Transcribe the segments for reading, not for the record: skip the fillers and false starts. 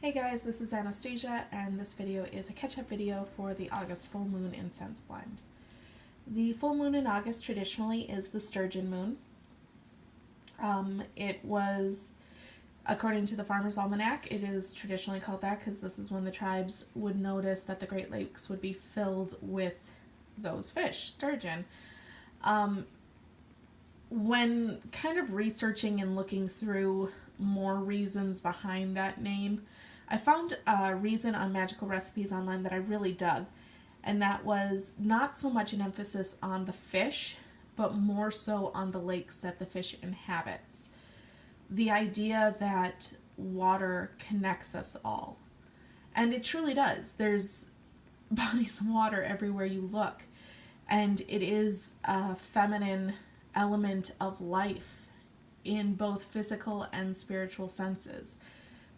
Hey guys, this is Anastasia, and this video is a catch-up video for the August full moon incense blend. The full moon in August traditionally is the Sturgeon Moon. It was, according to the Farmer's Almanac, it is traditionally called that because this is when the tribes would notice that the Great Lakes would be filled with those fish, sturgeon. When kind of researching and looking through more reasons behind that name, I found a reason on Magical Recipes online that I really dug, and that was not so much an emphasis on the fish, but more so on the lakes that the fish inhabits. The idea that water connects us all. And it truly does. There's bodies of water everywhere you look, and it is a feminine element of life in both physical and spiritual senses.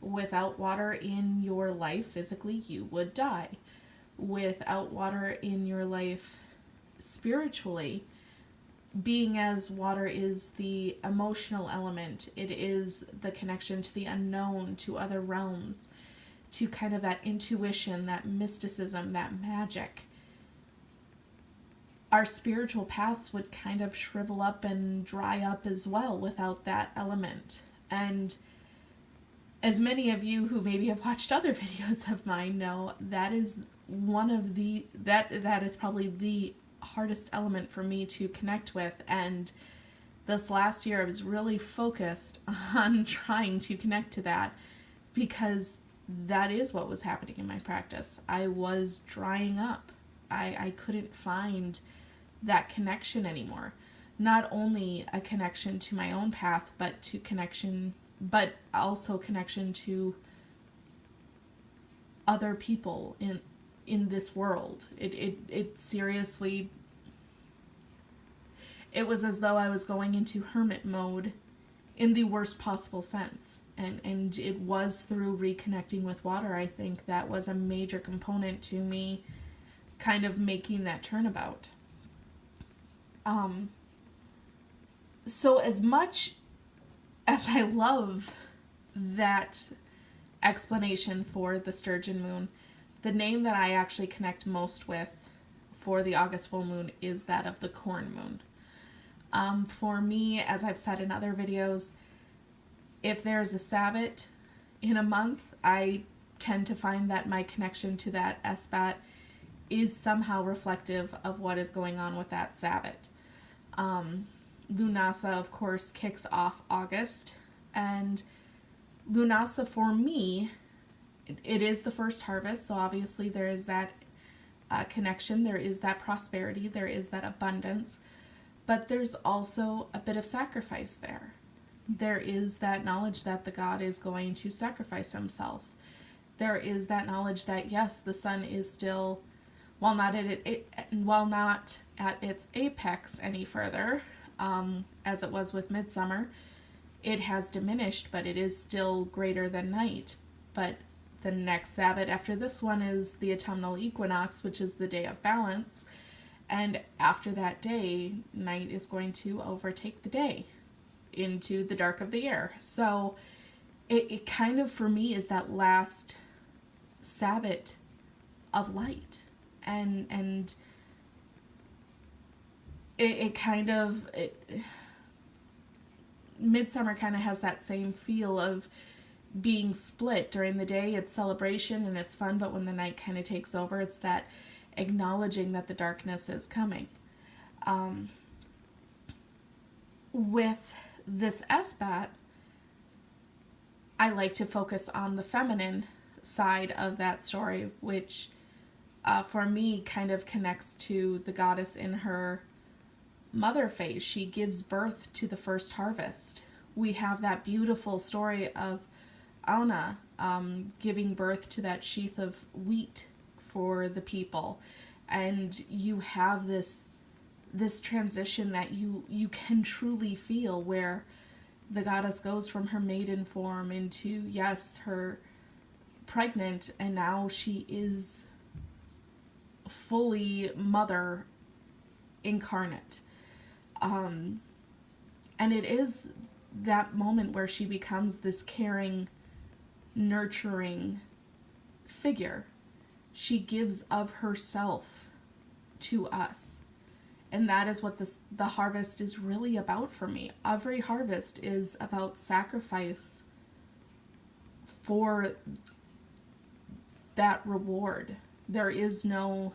Without water in your life physically, you would die. Without water in your life spiritually, being as water is the emotional element, it is the connection to the unknown, to other realms, to kind of that intuition, that mysticism, that magic. Our spiritual paths would kind of shrivel up and dry up as well without that element. And as many of you who maybe have watched other videos of mine know, that is one of the, that is probably the hardest element for me to connect with. And this last year I was really focused on trying to connect to that, because that is what was happening in my practice. I was drying up. I couldn't find that connection anymore. Not only a connection to my own path, but also connection to other people in this world. It seriously, it was as though I was going into hermit mode in the worst possible sense. And it was through reconnecting with water, I think, that was a major component to me kind of making that turnabout. So as much as I love that explanation for the Sturgeon Moon, the name that I actually connect most with for the August full moon is that of the Corn Moon. For me, as I've said in other videos, if there's a Sabbath in a month, I tend to find that my connection to that Esbat is somehow reflective of what is going on with that Sabbath. Lunasa, of course, kicks off August, and Lunasa for me, it is the first harvest, so obviously there is that connection, there is that prosperity, there is that abundance, but there's also a bit of sacrifice there. There is that knowledge that the god is going to sacrifice himself. There is that knowledge that, yes, the sun is still, while not at its apex any further, as it was with midsummer, it has diminished, but it is still greater than night. But the next Sabbath after this one is the autumnal equinox, which is the day of balance, and after that day, night is going to overtake the day into the dark of the year. So it kind of, for me, is that last Sabbath of light. And midsummer kind of has that same feel of being split. During the day it's celebration and it's fun, but when the night kind of takes over, it's that acknowledging that the darkness is coming. With this Esbat, I like to focus on the feminine side of that story, which for me kind of connects to the goddess in her mother phase. She gives birth to the first harvest. We have that beautiful story of Auna giving birth to that sheath of wheat for the people, and you have this transition that you can truly feel, where the goddess goes from her maiden form into, yes, her pregnant, and now she is fully mother incarnate. And it is that moment where she becomes this caring nurturing figure. She gives of herself to us. And that is what the harvest is really about for me. Every harvest is about sacrifice for that reward. There is no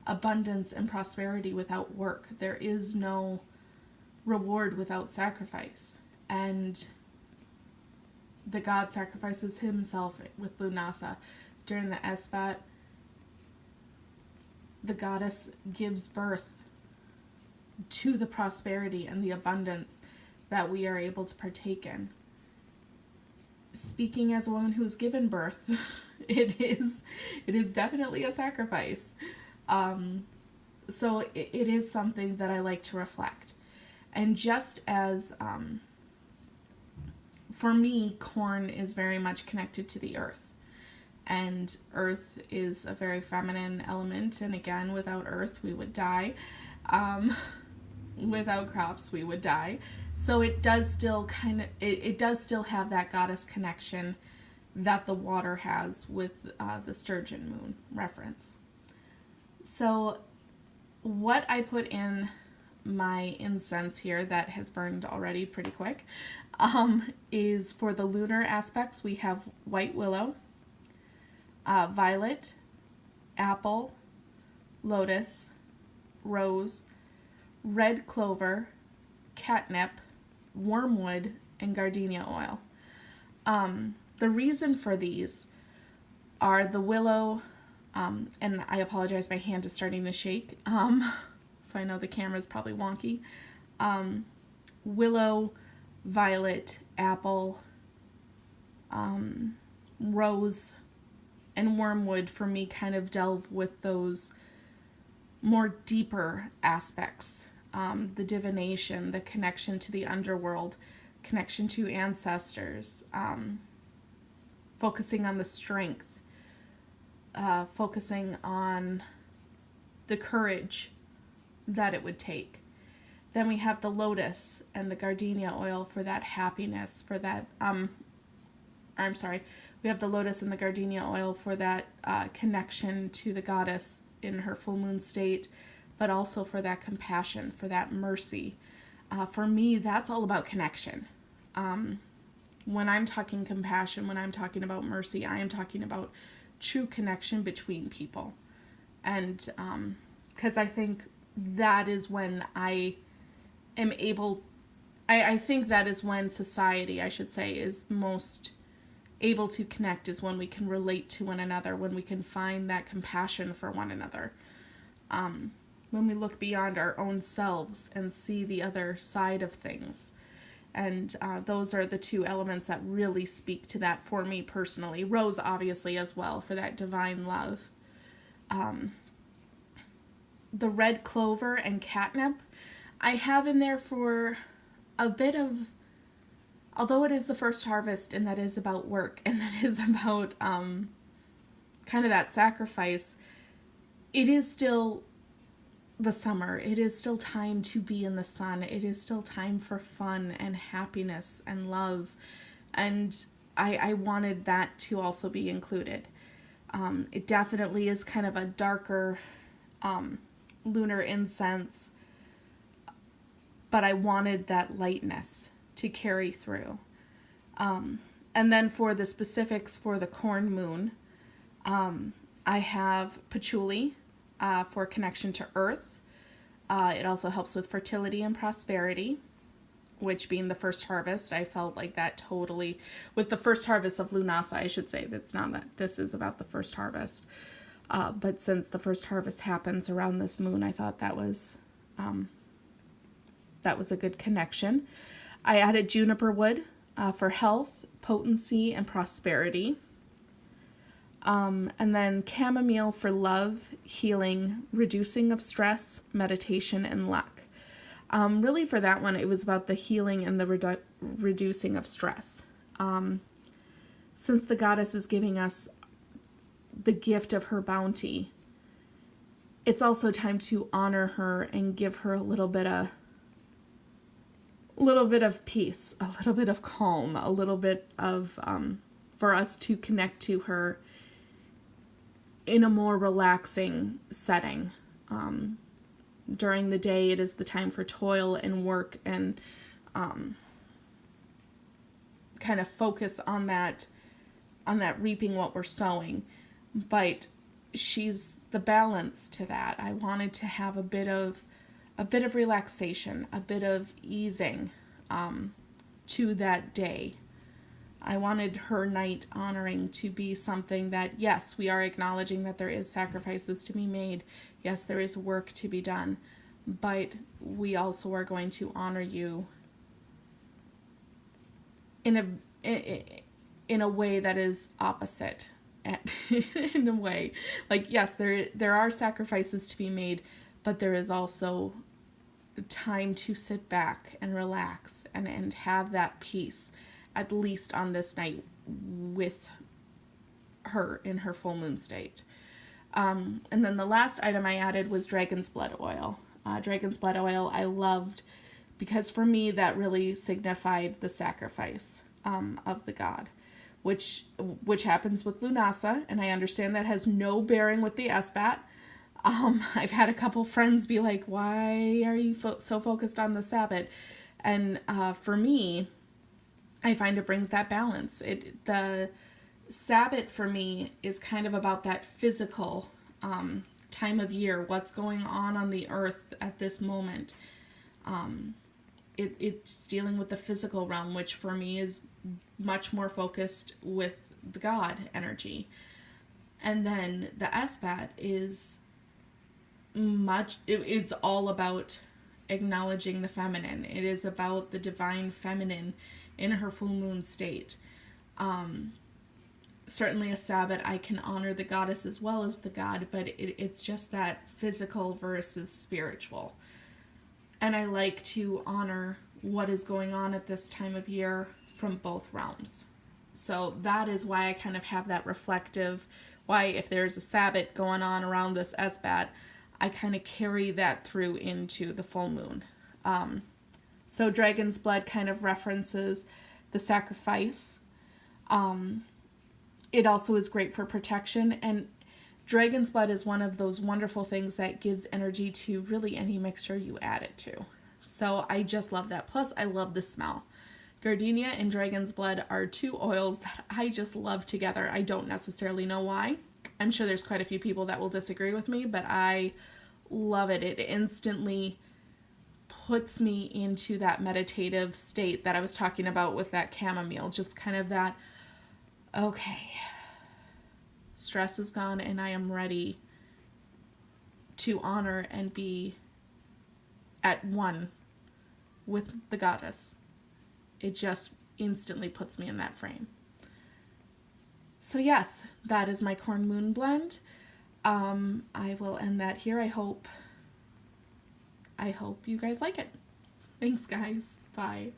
abundance and prosperity without work. There is no reward without sacrifice. And the god sacrifices himself with Lunasa. During the Esbat, the goddess gives birth to the prosperity and the abundance that we are able to partake in. Speaking as a woman who has given birth, it is definitely a sacrifice. So it is something that I like to reflect. And just as, for me, corn is very much connected to the earth. And earth is a very feminine element. And again, without earth, we would die. Without crops, we would die. So it does still it does still have that goddess connection that the water has with the Sturgeon Moon reference. So what I put in my incense here that has burned already pretty quick is for the lunar aspects. We have white willow, violet, apple, lotus, rose, red clover, catnip, wormwood, and gardenia oil. The reason for these are the willow, and I apologize, my hand is starting to shake, so I know the camera's probably wonky. Willow, violet, apple, rose, and wormwood for me kind of delve with those more deeper aspects. The divination, the connection to the underworld, connection to ancestors, focusing on the strength, focusing on the courage that it would take. Then we have the lotus and the gardenia oil for that happiness, for that, we have the lotus and the gardenia oil for that connection to the goddess in her full moon state, but also for that compassion, for that mercy. For me, that's all about connection. When I'm talking compassion, when I'm talking about mercy, I am talking about true connection between people. And because I think that is when I am able, I think that is when society, I should say, is most able to connect, is when we can relate to one another, when we can find that compassion for one another. When we look beyond our own selves and see the other side of things. And those are the two elements that really speak to that for me personally. Rose, obviously, as well, for that divine love. The red clover and catnip, I have in there for a bit of, although it is the first harvest and that is about work and that is about kind of that sacrifice, it is still the summer. It is still time to be in the sun. It is still time for fun and happiness and love. And I wanted that to also be included. It definitely is kind of a darker lunar incense, but I wanted that lightness to carry through. And then for the specifics for the corn moon, I have patchouli for connection to earth. It also helps with fertility and prosperity, which being the first harvest, I felt like that totally, with the first harvest of Lunasa, I should say, that's not that this is about the first harvest. But since the first harvest happens around this moon, I thought that was a good connection. I added juniper wood for health, potency, and prosperity. And then chamomile for love, healing, reducing of stress, meditation, and luck. Really for that one, it was about the healing and the reducing of stress. Since the goddess is giving us the gift of her bounty, it's also time to honor her and give her a little bit of peace, a little bit of calm, a little bit of, for us to connect to her in a more relaxing setting. During the day, it is the time for toil and work and kind of focus on that reaping what we're sowing. But she's the balance to that. I wanted to have a bit of relaxation, a bit of easing to that day. I wanted her night honoring to be something that, yes, we are acknowledging that there is sacrifices to be made. Yes, there is work to be done. But we also are going to honor you in a way that is opposite. In a way. Like, yes, there are sacrifices to be made, but there is also time to sit back and relax and have that peace, at least on this night with her in her full moon state. And then the last item I added was dragon's blood oil. Dragon's blood oil I loved because for me that really signified the sacrifice of the god, which happens with Lunasa, and I understand that has no bearing with the Esbat. I've had a couple friends be like, why are you so focused on the Sabbat? And for me, I find it brings that balance. The Sabbat for me is kind of about that physical time of year, what's going on the earth at this moment. It's dealing with the physical realm, which for me is much more focused with the god energy. And then the Esbat is it's all about acknowledging the feminine. It is about the divine feminine in her full moon state. Certainly a Sabbat, I can honor the goddess as well as the god, but it's just that physical versus spiritual. And I like to honor what is going on at this time of year from both realms. So that is why I kind of have that reflective, why if there's a Sabbat going on around this Esbat, I kind of carry that through into the full moon. So dragon's blood kind of references the sacrifice. It also is great for protection, and dragon's blood is one of those wonderful things that gives energy to really any mixture you add it to. So I just love that. Plus, I love the smell. Gardenia and dragon's blood are two oils that I just love together. I don't necessarily know why. I'm sure there's quite a few people that will disagree with me, but I love it. It instantly puts me into that meditative state that I was talking about with that chamomile. Just kind of that, okay, stress is gone and I am ready to honor and be at one with the goddess. It just instantly puts me in that frame. So yes, that is my corn moon blend. I will end that here. I hope you guys like it. Thanks, guys. Bye.